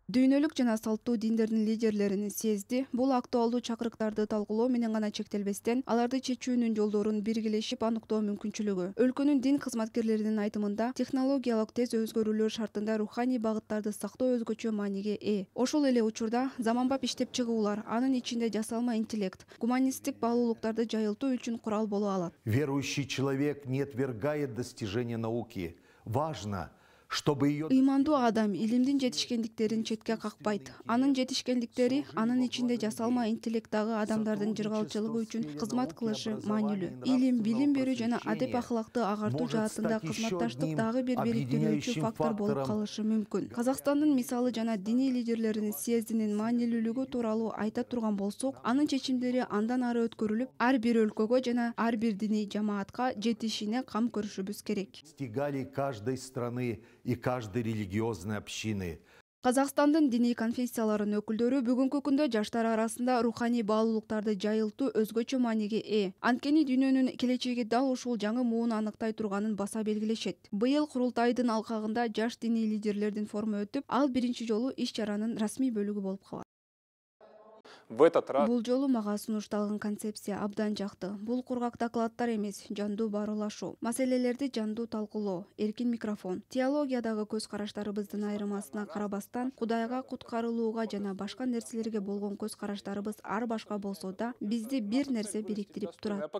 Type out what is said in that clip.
Дүйнөлүк жана салттуу диндердин лидерлеринин съезди бул актуалдуу чакырыктарды талкуулоо менен гана чектелбестен, аларды чечүүнүн жолдорун биргелешип аныктоо мүмкүнчүлүгү. Өлкөнүн дин кызматкерлеринин айтымында, технологиялык тез өзгөрүүлөр шартында руханий багыттарды сактоо өзгөчө мааниге ээ. Ошол эле учурда заманбап иштеп чыгуулар, анын ичинде жасалма интеллект, гуманисттик баалуулуктарды жайылтуу үчүн курал боло алат. Верующий человек не отвергает достижения науки. Важно, чтобы ее... Ыймандуу адам илимдин жетишкендиктерин четке какпайт. Анын жетишкендиктери, анын ичинде жасалма интеллекттагы адамдардын жыргалчылыгы үчүн кызмат кылышы маанилүү. Илим, билим берүү жана адеп акылакты агартуу жаатында кызматташтык дагы бир бириктирүүчү фактор болуп калышы мүмкүн. Казакстандын мисалы жана диний лидерлеринин съездинин маанилүүлүгү тууралуу айта турган болсок, анын чечимдери андан ары өткөрүлүп, ар бир өлкөгө жана ар бир диний жамаатка жетишине кам көрүшүбүз керек. Достигали каждой страны и каждой религиозной общины. Казакстандын диний конфессияларынын өкүлдөрү бүгүнкү күндө жаштар арасында руханий баалуулуктарды жайылтуу өзгөчө мааниге ээ. Анткени дүйнөнүн келечеги дал ушул жаңы мууну аныктай турганын баса белгилешет. Быйыл курултайдын алкагында жаш диний лидерлердин форуму өтүп, ал биринчи жолу иш-чаранын расмий бөлүгү болуп калат. Бул жолу мага сунушталган концепция абдан жакты. Бул кургак докладдар эмес, жандуу баарлашуу, маселелерди жандуу талкуулоо, эркин микрофон. Теологиядагы көз караштарыбыздын айырмасына карабастан, Кудайга, куткарылууга жана башка нерселерге болгон көз караштарыбыз ар башка болсо да, бизди бир нерсе бириктирип турат.